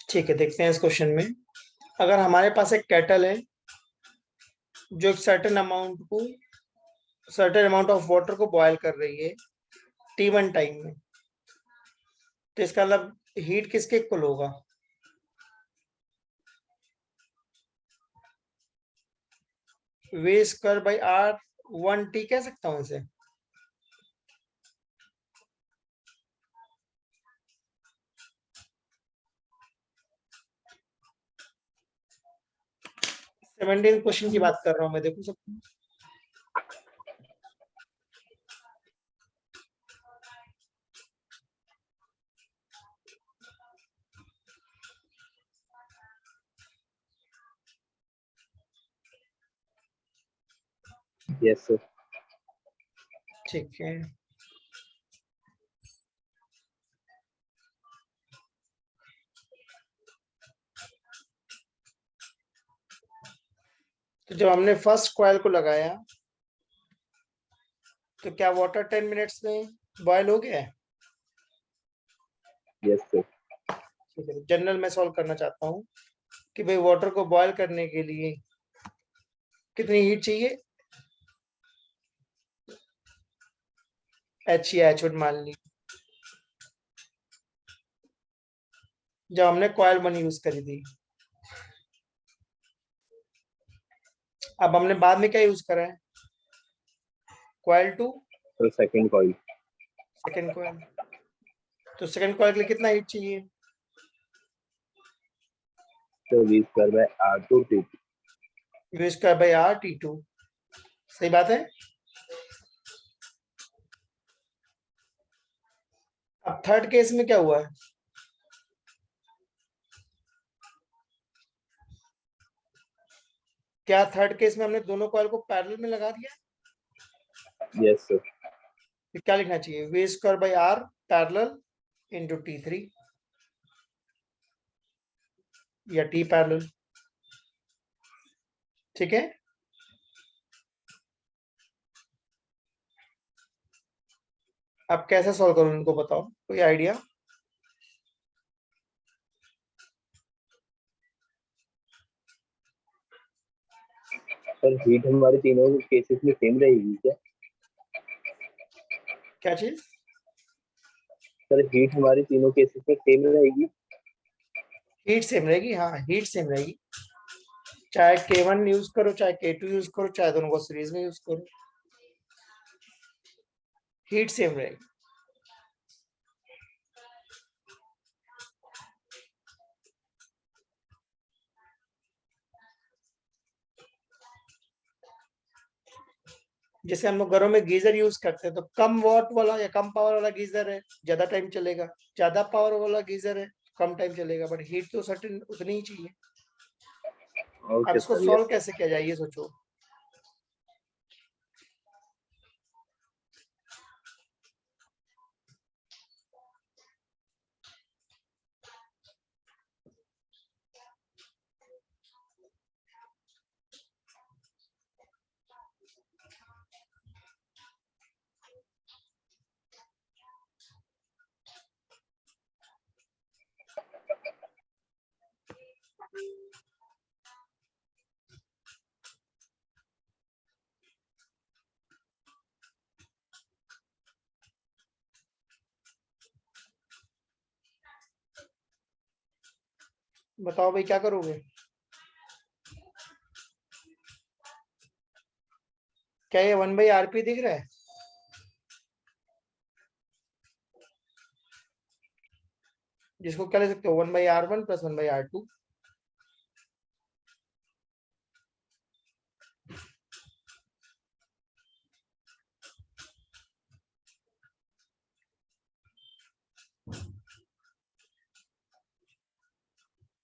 ठीक है, देखते हैं इस क्वेश्चन में। अगर हमारे पास एक केटल है जो एक सर्टेन अमाउंट ऑफ वाटर को बॉयल कर रही है T1 टाइम में, तो इसका मतलब हीट किसके इक्वल होगा? We square by are 1T कह सकता हूं इसे। सेवनटीन क्वेश्चन की बात कर रहा हूं मैं, देखो सब। Yes sir. ठीक है, तो जब हमने फर्स्ट कॉइल को लगाया तो क्या वाटर 10 मिनट्स में बॉयल हो गया है? Yes sir. ठीक है, जनरल मैं सॉल्व करना चाहता हूँ कि भाई वाटर को बॉयल करने के लिए कितनी हीट चाहिए। एच या एच मान ली, जब हमने कॉइल 1 यूज करी थी। अब हमने बाद में क्या यूज करा है? कॉइल 2, तो सेकंड कॉइल। Second coil. तो सेकंड कॉइल के लिए कितना हीट चाहिए? तो V square by R two T. V square by R T2। सही बात है। अब थर्ड केस में क्या हुआ है? क्या थर्ड केस में हमने दोनों कॉइल को पैरेलल में लगा दिया? Yes sir. तो क्या लिखना चाहिए? V square by R parallel into T3 या T पैरेलल। ठीक है, अब कैसे सॉल्व करूं इनको बताओ, कोई आइडिया? सर हीट हमारे तीनों केसेस में सेम रहेगी क्या? क्या चीज? सर हीट हमारे तीनों केसेस में सेम रहेगी? हीट सेम रहेगी, हाँ हीट सेम रहेगी। चाहे K1 यूज करो, चाहे K2 यूज करो, चाहे दोनों को सीरीज में यूज करो, हीट सेम रहेगी। जैसे हम लोग घरों में गीजर यूज करते हैं, तो कम वॉट वाला या कम पावर वाला गीजर है, ज्यादा टाइम चलेगा। ज्यादा पावर वाला गीजर है, कम टाइम चलेगा, बट हीट तो सर्टेन उतनी ही चाहिए। अब ओके इसको सर। Solve yes. कैसे किया जाए ये सोचो। बताओ भाई, क्या करोगे? क्या ये 1/RP दिख रहा है? जिसको क्या ले सकते हो, 1/R1 प्लस 1/R2।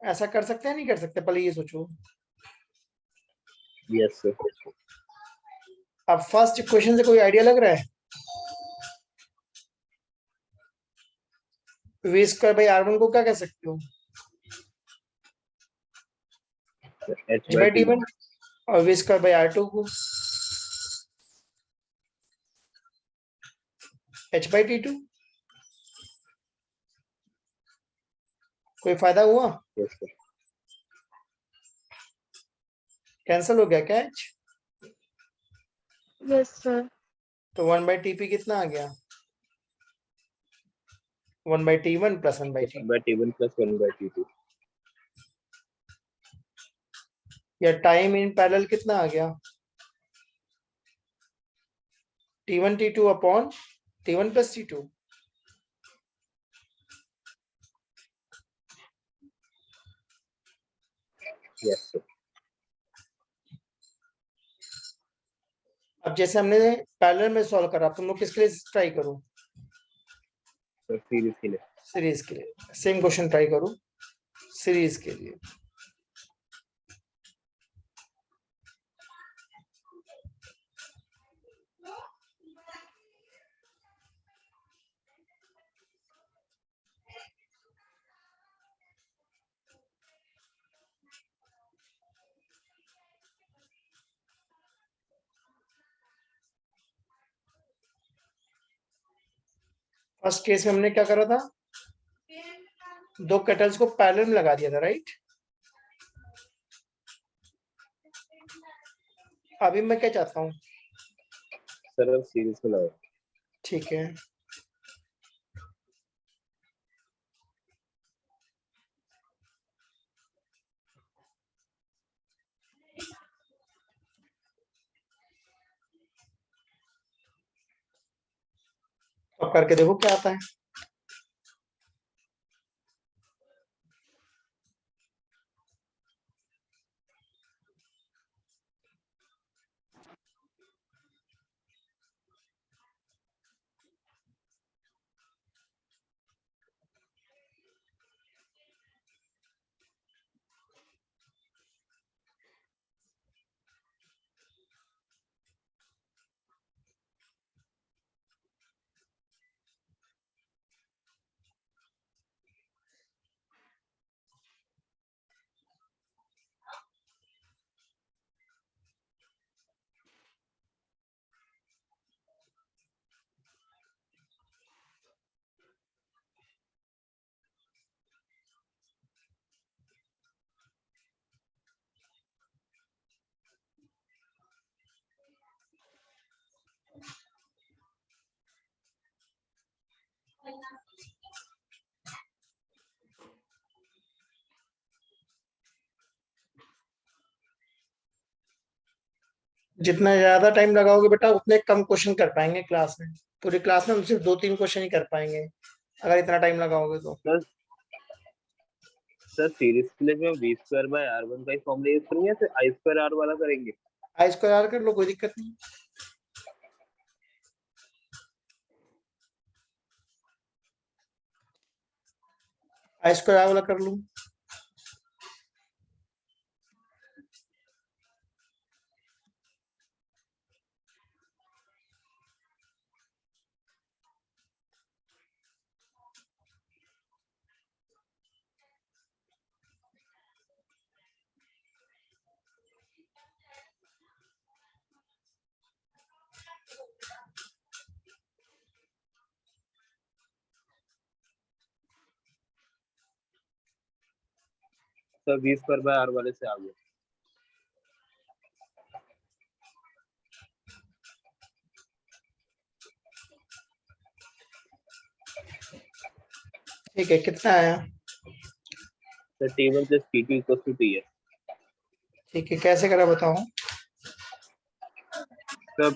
ऐसा कर सकते हैं नहीं कर सकते, पहले ये सोचो। Yes sir. अब फर्स्ट इक्वेशन से कोई आइडिया लग रहा है? वी स्क्वायर बाई R1 को क्या कह सकते हो? H H by by T. T1। और वी स्क्वायर बाई R2 को H बाई T2। कोई फायदा हुआ? Yes sir. कैंसिल हो गया क्या एच? Yes sir. तो 1/TP कितना आ गया? 1/T1 plus 1/T2 1/T1 plus 1/T2। या टाइम इन पैरेलल कितना आ गया? T1 T2 upon T1 plus T2। Yes sir. अब जैसे हमने पैरेलल में सॉल्व करा, तुम लोग किसके लिए ट्राई करो? सर सीरीज के लिए। सीरीज के लिए सेम क्वेश्चन ट्राई करो सीरीज के लिए। फर्स्ट केस में हमने क्या करा था? दो केटल्स को पैरेलल में लगा दिया था, राइट? अभी मैं क्या चाहता हूँ? सर अब सीरीज में लगाओ। ठीक है, अब करके देखो क्या आता है। जितना ज्यादा टाइम लगाओगे बेटा उतने कम क्वेश्चन कर पाएंगे क्लास में। पूरी क्लास में हम सिर्फ 2-3 क्वेश्चन ही कर पाएंगे अगर इतना टाइम लगाओगे तो। सर सीरीज के लिए जो v²/r1 का ही फॉर्मूला यूज करेंगे या फिर i²r वाला करेंगे? आई स्क्वायर आर कर लो, कोई दिक्कत नहीं। आई स्क्वायर आर वाला कर लूं। सर v²/r वाले से आ गया। ठीक है, कितना आया? Sir T1 plus T2 equal to T है। ठीक है, कैसे करा बताओ। तब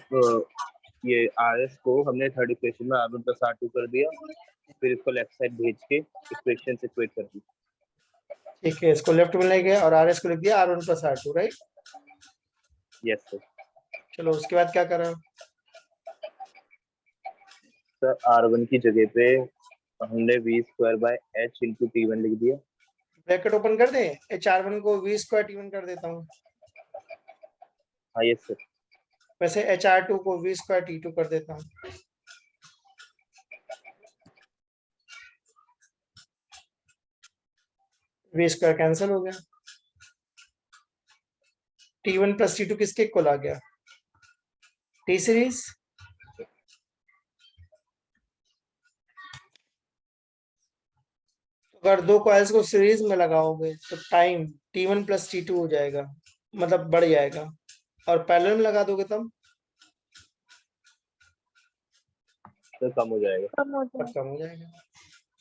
ये RS को हमने थर्ड इक्वेशन में r1 प्लस r2 कर दिया, फिर इसको लेफ्ट साइड भेज के इक्वेशन से इक्वेट कर दी। ठीक है, इसको लेफ्ट में ले गए और आर एस को लिख दिया R1 plus R2, right? Yes sir. चलो उसके बाद क्या करा? सर r1 की जगह पे हमने v²/h इंटू T1 लिख दिया। ब्रैकेट ओपन कर दे, HR1 को v² T1 कर देता हूँ। हाँ यस सर। वैसे HR2 को v² T2 कर देता हूँ। v² कैंसिल हो गया। T1 प्लस T2 किसके इक्वल आ गया? T series. अगर दो कॉइल्स को सीरीज में लगाओगे तो टाइम T1 प्लस T2 हो जाएगा, मतलब बढ़ जाएगा। और पैरेलल में लगा दोगे तब तो कम हो जाएगा। तब कम हो जाएगा।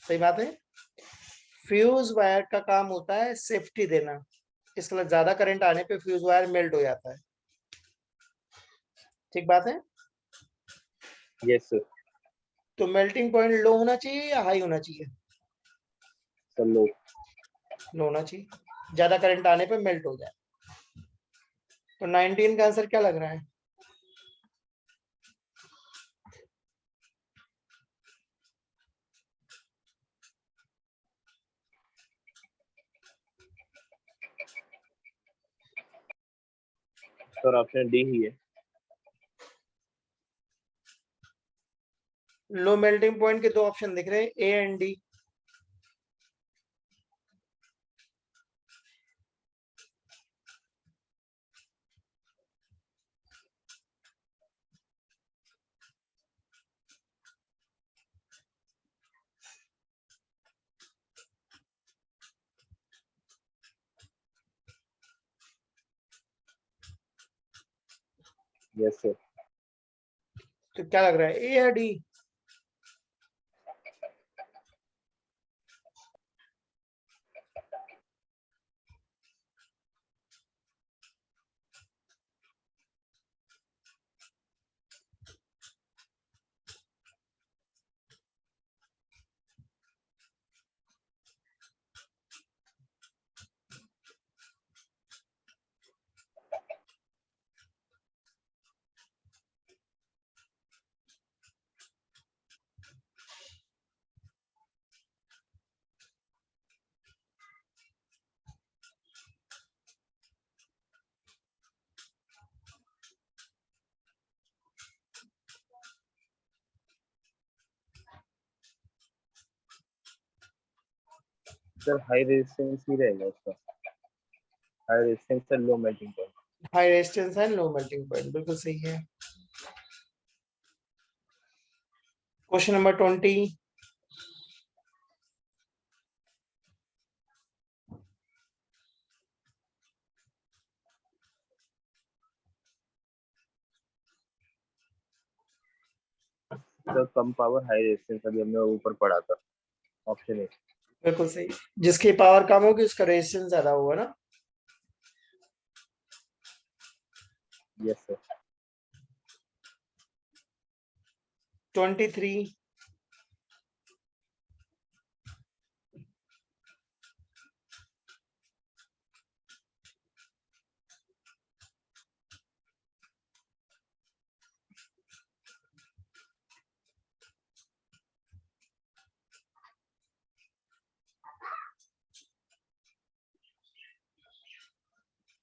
सही बात है। फ्यूज वायर का काम होता है सेफ्टी देना, इसके लिए ज्यादा करंट आने पे फ्यूज वायर मेल्ट हो जाता है। ठीक बात है। Yes sir. तो मेल्टिंग पॉइंट लो होना चाहिए या हाई होना चाहिए? सर लो। लो होना चाहिए, ज्यादा करंट आने पे मेल्ट हो जाए। तो 19 का आंसर क्या लग रहा है? सर ऑप्शन डी ही है। लो मेल्टिंग पॉइंट के दो ऑप्शन दिख रहे हैं, A and D. Yes sir. तो क्या लग रहा है, ए या डी? सर हाई रेजिस्टेंस ही रहेगा उसका। High resistance sir low melting point. High resistance and low melting point, बिल्कुल सही है। Question number 20। सर कम पावर हाई रेजिस्टेंस, अभी हमने ऊपर पढ़ा था। Option A. बिल्कुल सही। जिसकी पावर कम होगी उसका रेजिस्टेंस ज्यादा होगा ना। Yes sir. 23।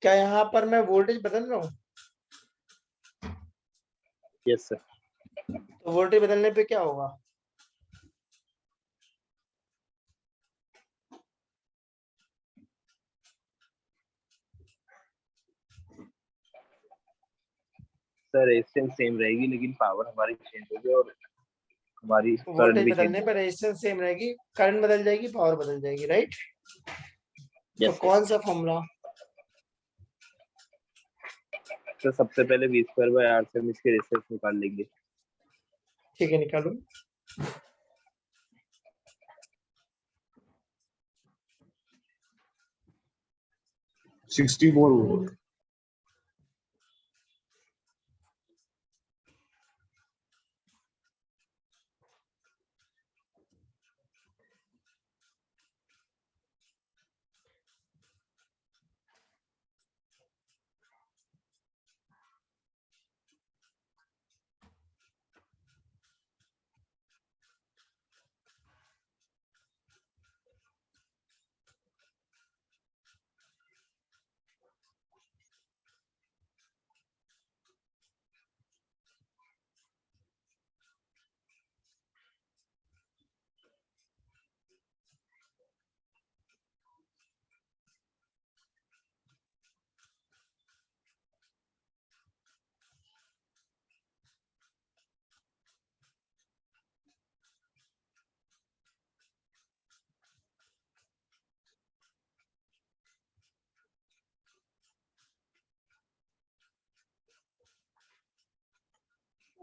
क्या यहाँ पर मैं वोल्टेज बदल रहा हूँ? Yes sir. तो वोल्टेज बदलने पे क्या होगा? सर रेजिस्टेंस सेम रहेगी लेकिन पावर हमारी चेंज होगी और हमारी करंट वोल्टेज भी चेंज बदलने पर होगा। रेजिस्टेंस सेम रहेगी, करंट बदल जाएगी, पावर बदल जाएगी, राइट? तो यस सर। कौन सा फॉर्मूला? सर सबसे पहले वी स्क्वायर बाय आर से हम इसके रेजिस्टेंस निकाल लेंगे। ठीक है, निकालो। 64 वोल्ट।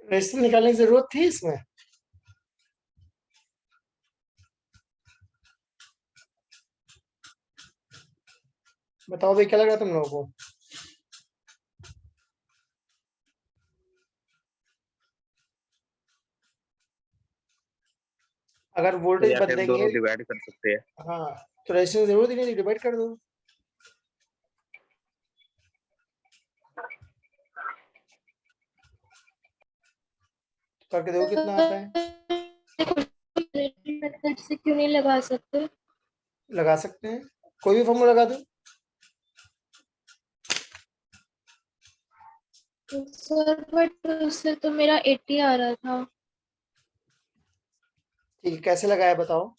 रेजिस्टेंस निकालने की जरूरत थी इसमें? बताओ भाई, क्या लग रहा है तुम लोगों को? अगर तो वोल्टेज या फिर हम बदलेंगे, दोनों डिवाइड कर सकते हैं। हाँ, तो रेजिस्टेंस की जरूरत ही नहीं, डिवाइड कर दो। करके देखो कितना आता है। मेथड से क्यों नहीं लगा सकते? लगा सकते हैं, कोई भी फॉर्मूला लगा दो। सर बट उससे तो मेरा 80 आ रहा था। ठीक है, कैसे लगाया बताओ।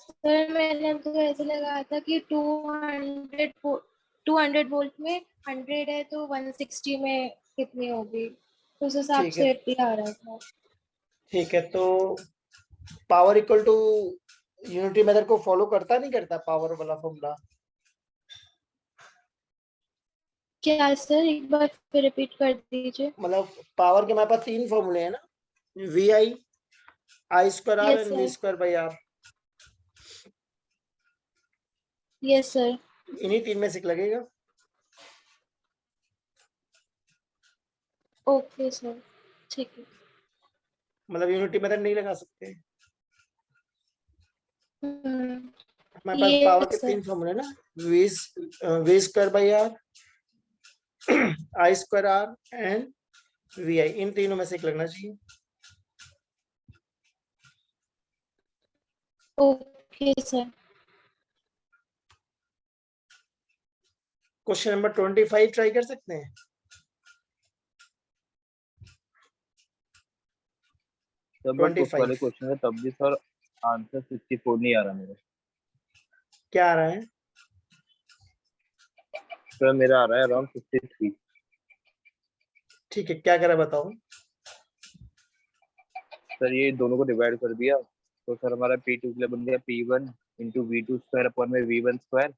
सर मैंने तो ऐसे लगाया था कि 200 वोल्ट में 100 है तो 160 में कितनी होगी, तो उस हिसाब ठीक है, से 80 आ रहा था। ठीक है, तो power equal to unity method को फॉलो करता नहीं करता पावर वाला फॉर्मूला? क्या सर, एक बार फिर रिपीट कर दीजिए। मतलब पावर के हमारे पास तीन फॉर्मूले हैं ना, V I, I square R yes and V sir, square by R. Yes sir. इन्हीं तीन में से एक लगेगा। ओके सर, ठीक है। मतलब यूनिटी मेथड नहीं लगा सकते। हमारे पास ये पावर के सर। तीन फॉर्मूले ना, V V square by R, I square R and V I, इन तीनों में से एक लगना चाहिए। Okay sir. Question number 25 try कर सकते हैं। सर बट उस 25 वाले क्वेश्चन में तब भी सर आंसर 64 नहीं आ रहा मेरा। क्या आ रहा है? सर मेरा आ रहा है अराउंड 53। ठीक है, क्या करा बताओ। सर ये दोनों को डिवाइड कर दिया तो सर हमारा P2 के लिए बन गया P1 into V2 square upon में V1 स्क्वायर।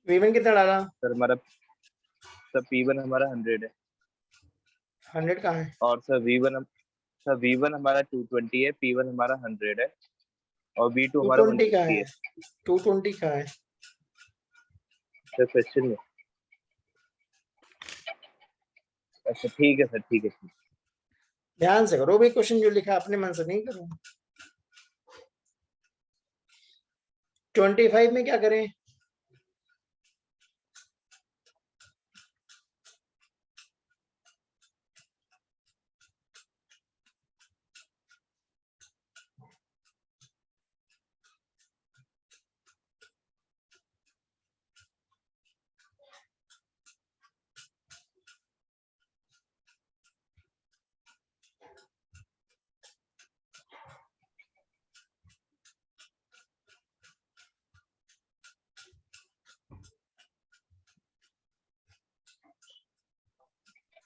V1 कितना डाला? सर हमारा सर P1 हमारा 100 है 100 कहाँ है? और सर V1 हमारा 220 है, P1 हमारा 100 है और V2 हमारा 220 कहाँ 160 है? है। 220 कहाँ है? सर क्वेश्चन में अच्छा ठीक है सर, ठीक है ठीक। ध्यान से करो भाई, क्वेश्चन जो लिखा है अपने मन से नहीं करो। 25 में क्या करें?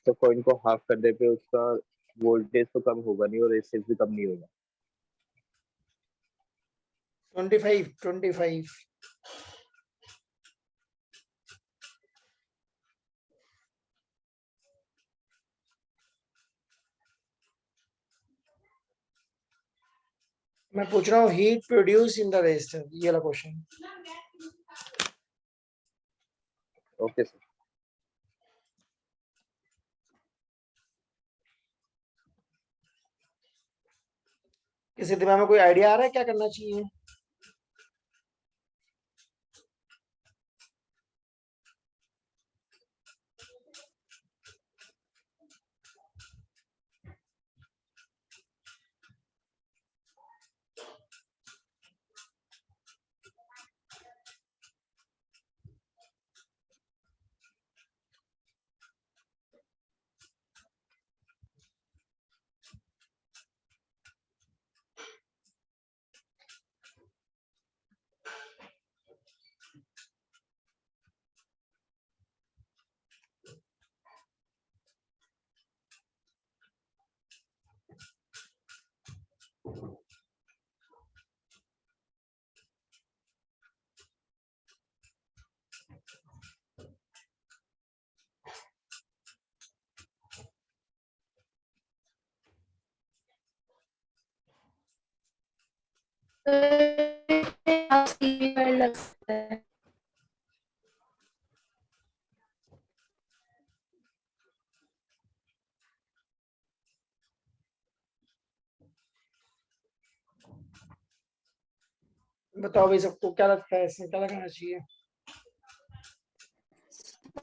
तो कॉइन को हाफ कर दे पे उसका वोल्टेज तो कम होगा नहीं और रेजिस्टेंस भी कम नहीं होगा। 25 मैं पूछ रहा हूँ, heat produce in the resistor, ये वाला क्वेश्चन। Okay sir. किसी दिमाग में कोई आइडिया आ रहा है क्या करना चाहिए? लग सकता है। बताओ भाई, सबको क्या लगता है, इसमें क्या लगाना चाहिए?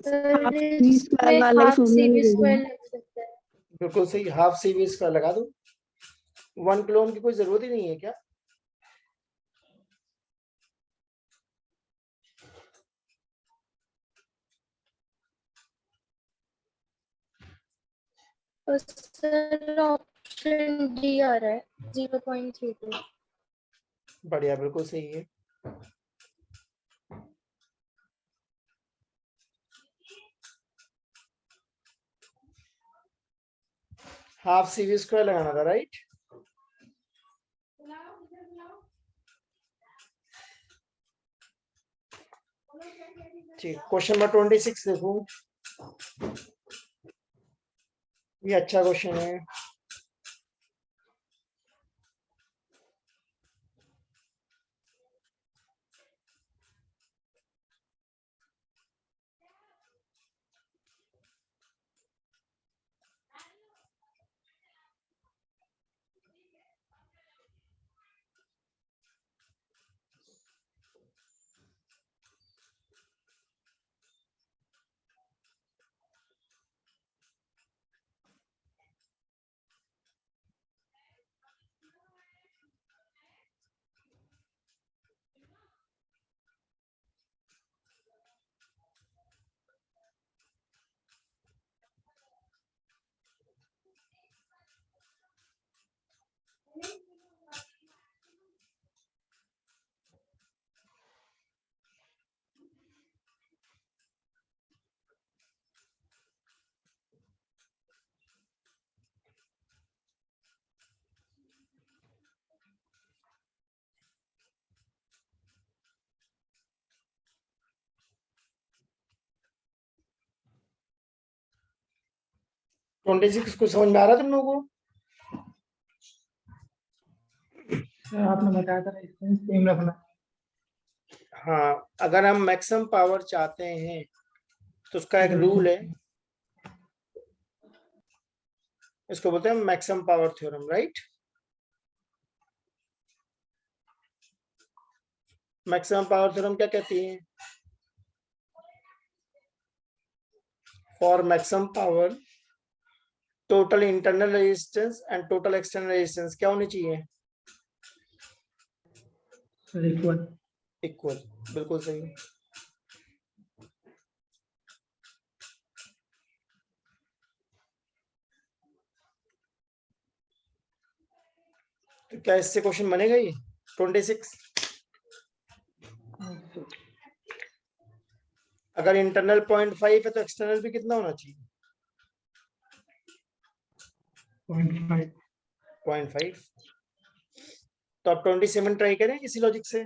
हाफ सी स्क्वायर वाला ही हाफ फॉर्मूला CV लगेगा। स्क्वायर लग सकता है। बिल्कुल सही, हाफ CV स्क्वायर लगा दो। 1 क्लोन की कोई जरूरत ही नहीं है क्या? तो सर ऑप्शन डी आ रहा है 0.32। बढ़िया, बिल्कुल सही है। हाफ CV स्क्वायर लगाना था, राइट? ठीक, क्वेश्चन नंबर 26 देखो, ये अच्छा क्वेश्चन है। ट्वेंटी सिक्स को समझ में आ रहा है तुम लोगों को? आपने बताया था रेजिस्टेंस सेम रखना। हाँ, अगर हम मैक्सिमम पावर चाहते हैं तो उसका एक रूल है, इसको बोलते हैं maximum power theorem, right? Maximum power theorem क्या कहती है? For maximum power total internal resistance and total external resistance क्या होनी चाहिए? इक्वल। इक्वल, बिल्कुल सही। तो क्या इससे क्वेश्चन बनेगा ये 26? अगर इंटरनल 0.5 है तो एक्सटर्नल भी कितना होना चाहिए? 0.5। 0.5। तो आप 27 ट्राई करें इसी लॉजिक से।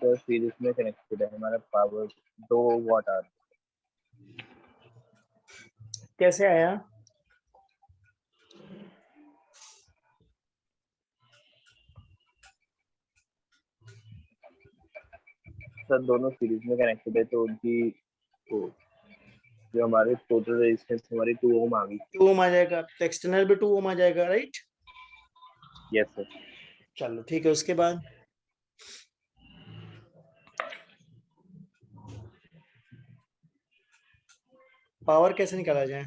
तो सीरीज में कनेक्टेड है हमारा पावर 2 वाट आवर। कैसे आया? सर दोनों सीरीज में कनेक्टेड है तो उनकी जो हमारे टोटल रेजिस्टेंस हमारी 2 ओम आ गई। 2 ओम आ जाएगा, तो एक्सटर्नल भी 2 ओम आ जाएगा, राइट? Yes sir. चलो ठीक है, उसके बाद पावर कैसे निकाला जाए?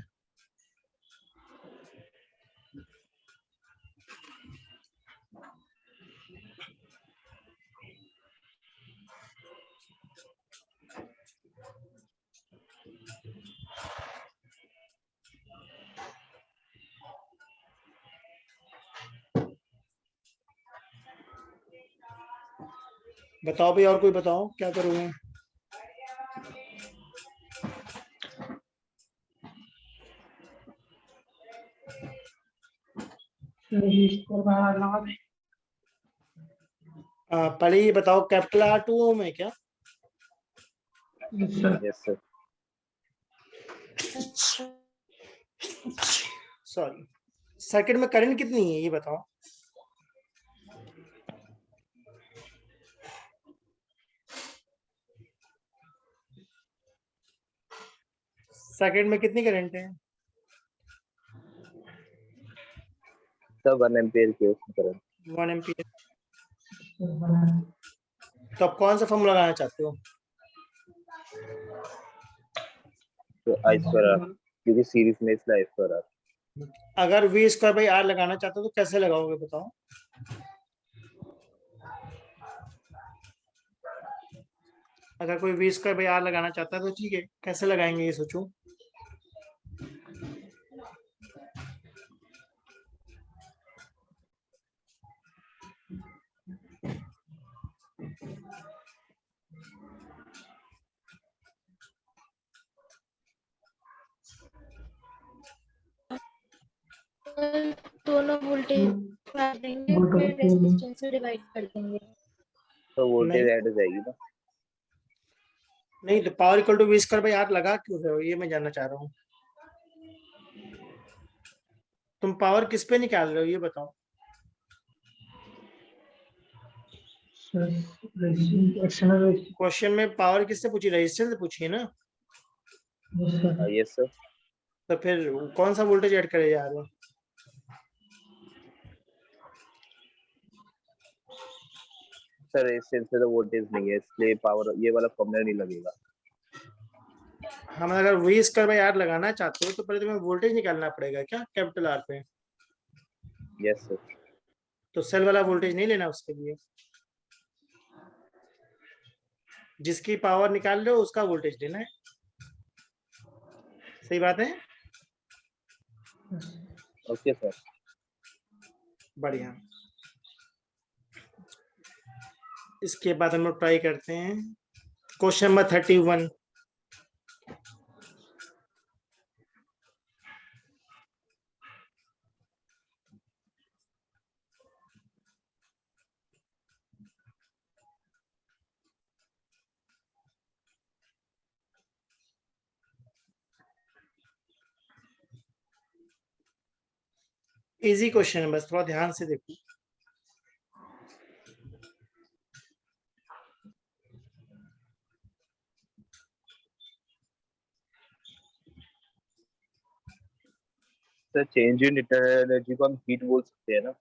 बताओ भाई, और कोई बताओ क्या करोगे? इसको बाहर लगा दे। पहले ये बताओ, कैपिटल आर 2 ओम है क्या? Yes, sir. Yes sir. Sorry, circuit में करंट कितनी है ये बताओ। सर्किट में कितनी करंट है? सर 1 एम्पियर के उसमें करंट। 1 एम्पियर। तो आप कौन सा फॉर्मूला लगाना चाहते हो? तो आई स्क्वायर आर, क्योंकि सीरीज में इसलिए आई स्क्वायर आर। अगर वी स्क्वायर बाई आर लगाना चाहते हो तो कैसे लगाओगे बताओ? अगर कोई वी स्क्वायर बाई आर लगाना चाहता है तो ठीक है, कैसे लगाएंगे ये सोचो। दोनों वोल्टेज देंगे, वो तो फिर रेजिस्टेंस से डिवाइड कर देंगे। तो वोल्टेज नहीं ऐड हो जाएगी ना। नहीं, तो power equal to V square by R लगा क्यों रहे हो, ये मैं जानना चाह रहा हूँ। तुम पावर किस पे निकाल रहे हो ये बताओ। एक्सटर्नल। क्वेश्चन में पावर किससे पूछी, रेजिस्टेंस से पूछी है ना। Yes sir. तो फिर कौन सा वोल्टेज ऐड करे जा रहे हो? सर रेजिस्टेंस से तो वोल्टेज नहीं है, इसलिए पावर ये वाला फॉर्मूला नहीं लगेगा। हम अगर वी स्क्वायर बाई आर लगाना चाहते हो तो पहले तुम्हें वोल्टेज निकालना पड़ेगा क्या कैपिटल आर पे। Yes sir. तो सेल वाला वोल्टेज नहीं लेना उसके लिए, जिसकी पावर निकाल रहे हो उसका वोल्टेज लेना है। सही बात है। Okay sir. बढ़िया। इसके बाद हम लोग ट्राई करते हैं क्वेश्चन नंबर 31। इजी क्वेश्चन है, बस थोड़ा ध्यान से देखो। Sir change in internal energy को हम हीट बोल सकते हैं ना।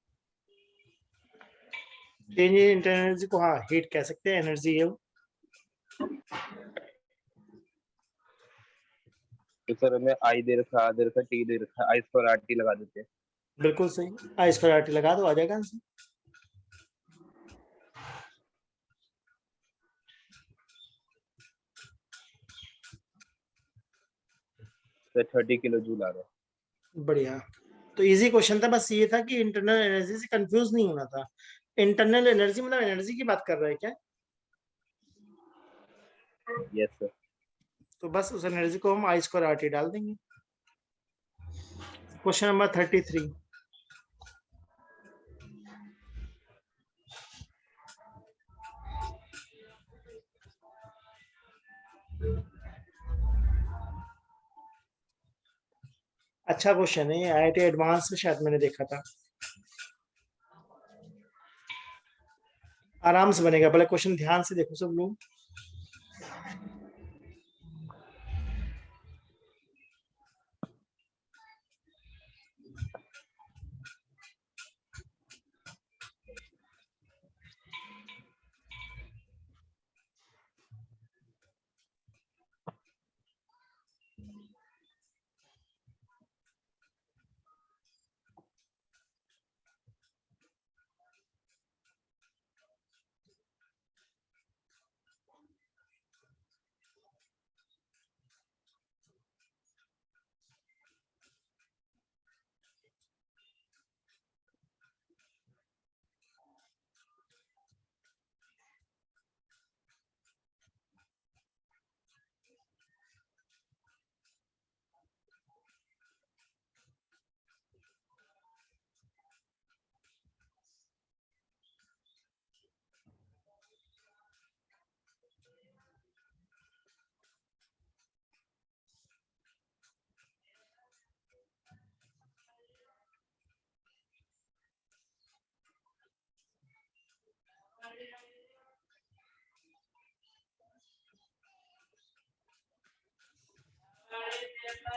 चेंज इन इंटरनल एनर्जी को हाँ हीट कह सकते हैं, एनर्जी है वो। तो सर हमें आई दे रखा, आर दे रखा, टी दे रखा, आई स्क्वायर आर टी लगा देते हैं। बिल्कुल सही, आई स्क्वायर आर टी लगा दो, आ जाएगा आंसर। सर 30 किलो जूल आ रहा है। बढ़िया। तो इजी क्वेश्चन था, बस ये था कि इंटरनल एनर्जी से कंफ्यूज नहीं होना था। इंटरनल एनर्जी मतलब एनर्जी की बात कर रहा है क्या? Yes sir. तो बस उस एनर्जी को हम आई स्क्वायर आर टी डाल देंगे। Question number 33। अच्छा क्वेश्चन है, आईआईटी एडवांस में शायद मैंने देखा था। आराम से बनेगा, पहले क्वेश्चन ध्यान से देखो सब लोग।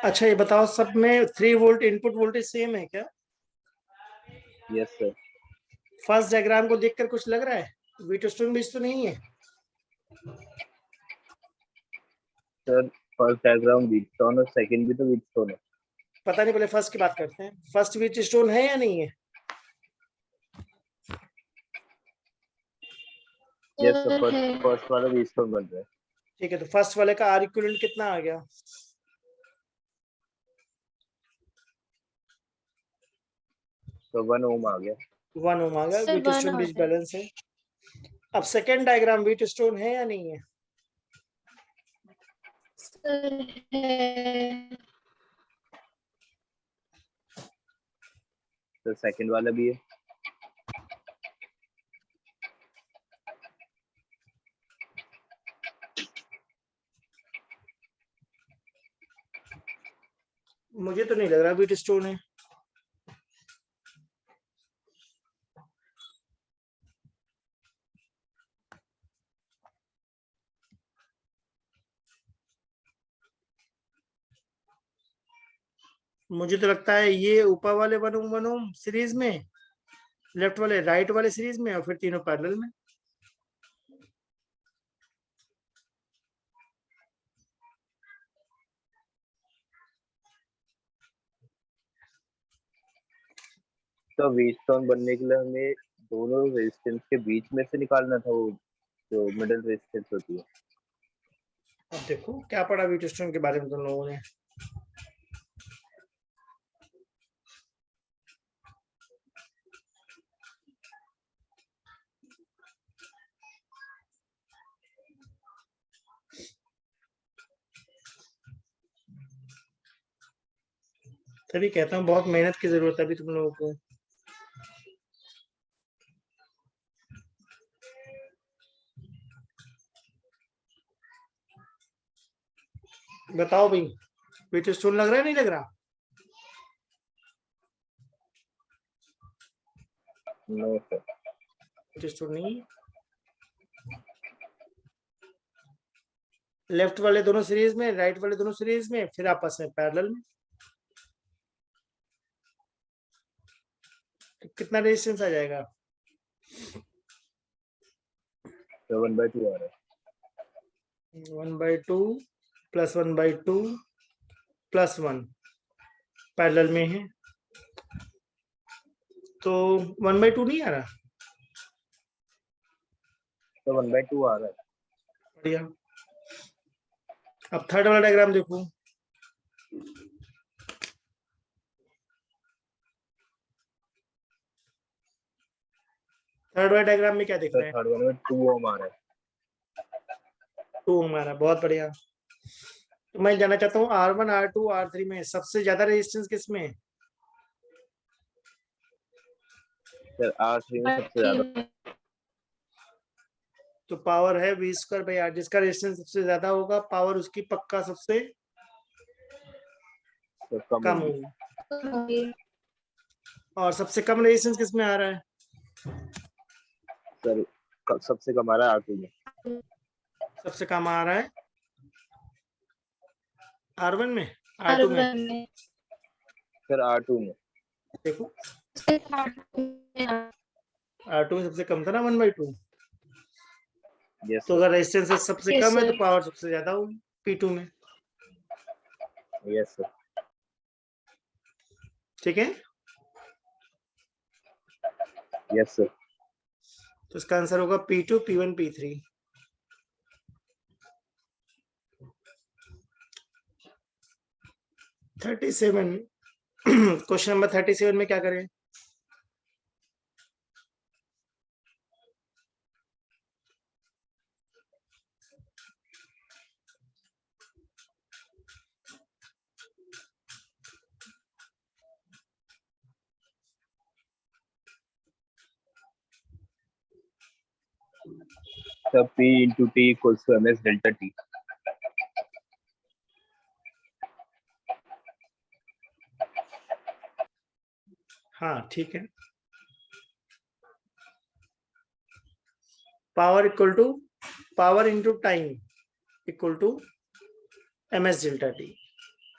अच्छा ये बताओ, सब में 3 वोल्ट इनपुट वोल्टेज सेम है क्या? Yes sir. फर्स्ट डायग्राम को देखकर कुछ लग रहा है व्हीटस्टोन ब्रिज तो नहीं है? सर फर्स्ट डायग्राम व्हीटस्टोन और सेकंड भी तो व्हीटस्टोन है। पता नहीं, पहले फर्स्ट की बात करते हैं। फर्स्ट व्हीटस्टोन है या नहीं है? यस सर, है। फर्स्ट वाला व्हीटस्टोन बन रहा है। ठीक है, तो फर्स्ट वाले का आर इक्विवेलेंट कितना आ गया? तो 1 ओम आ गया। 1 ओम आ गया, सर, 1 व्हीटस्टोन आ ब्रिज गया। बैलेंस है। अब सेकंड डायग्राम व्हीटस्टोन है या नहीं है? सर है। तो सेकंड वाला भी है। मुझे तो नहीं लग रहा व्हीटस्टोन है। मुझे तो लगता है ये ऊपर वाले 1 ओम सीरीज में, लेफ्ट वाले राइट वाले सीरीज में, और फिर तीनों पैरेलल में। तो व्हीटस्टोन बनने के लिए हमें दोनों रेजिस्टेंस के बीच में से निकालना था, वो जो मिडिल रेजिस्टेंस होती है। अब देखो क्या पढ़ा व्हीटस्टोन के बारे में तुम लोगों ने। तभी कहता हूँ बहुत मेहनत की जरूरत है अभी तुम लोगों को। बताओ भाई, व्हीटस्टोन लग रहा है नहीं लग रहा? No sir. व्हीटस्टोन नहीं है। लेफ्ट वाले दोनों सीरीज में, राइट वाले दोनों सीरीज में, फिर आपस में पैरेलल में। तो कितना रेजिस्टेंस आ जाएगा? तो 1/2 आ रहा है। 1/2 प्लस 1/2 प्लस 1 पैरेलल में है, तो 1/2 नहीं आ रहा? तो 1/2 आ रहा है। बढ़िया। अब थर्ड वाला डायग्राम देखो। थर्ड वाले डायग्राम में क्या दिख तो रहा है? थर्ड वाले में 2 ओम आ रहा है। 2 हमारा, बहुत बढ़िया। तो मैं जानना चाहता हूँ R1 R2 R3 में सबसे ज्यादा रेजिस्टेंस किस में है? सर R3 में सबसे ज्यादा। तो पावर है V²/R, जिसका रेजिस्टेंस सबसे ज्यादा होगा पावर उसकी पक्का सबसे तो कम कम होगी। होगी। और सबसे कम रेजिस्टेंस किस में आ रहा है? सर सबसे कम आ रहा है R2 में। सबसे कम आ रहा है R1 में, R2 में। सर R2 में। देखो R2 में सबसे कम था ना 1/2। यस तो सर। अगर रेजिस्टेंस सबसे कम है तो पावर सबसे ज्यादा होगी P2 में। Yes sir. ठीक है, यस सर। तो इसका आंसर होगा P2 P1 P3। 37 question number 37 में क्या करें? Sir P into T equals to MS delta T। हाँ ठीक है। Power into time equal to MS delta T।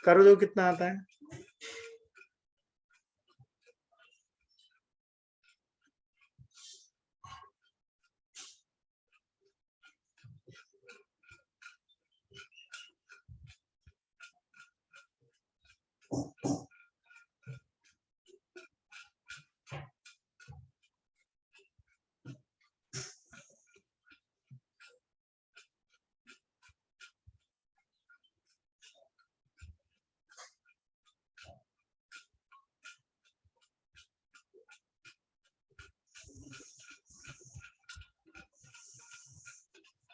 करो दो कितना आता है?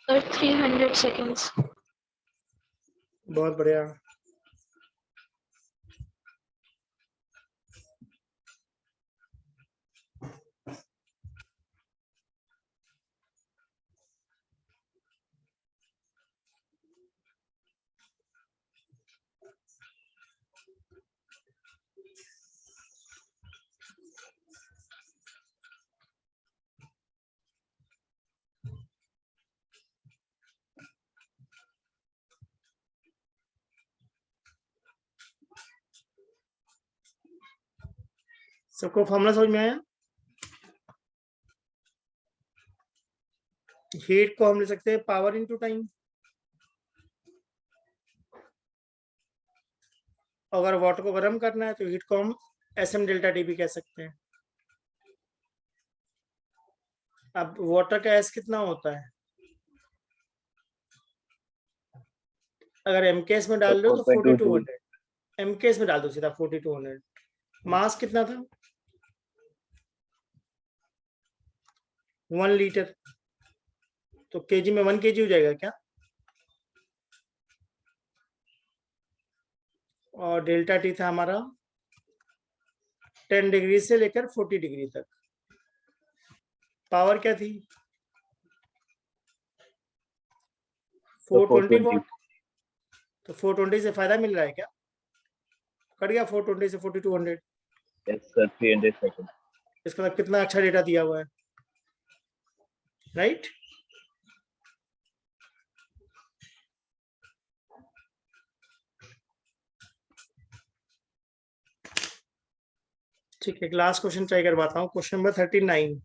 Sir, 300 seconds. बहुत बढ़िया। सबको फॉर्मूला समझ में आया? हीट को हम ले सकते हैं पावर इनटू टाइम। अगर वाटर को गर्म करना है तो हीट को हम SM डेल्टा टी भी कह सकते हैं। अब वाटर का S कितना होता है? अगर MKS में डाल दो तो 4200, MKS में डाल दो सीधा 4200। मास कितना था? 1 लीटर, तो केजी में 1 kg हो जाएगा क्या? और डेल्टा टी था हमारा 10 डिग्री से लेकर 40 डिग्री तक। पावर क्या थी? 420 वाट। तो 420 से फायदा मिल रहा है क्या? कट गया 420 से 4200। Yes sir, 300 second. इसका मतलब कितना अच्छा डेटा दिया हुआ है, राइट? ठीक है, लास्ट क्वेश्चन ट्राई करवाता हूँ। Question number 39।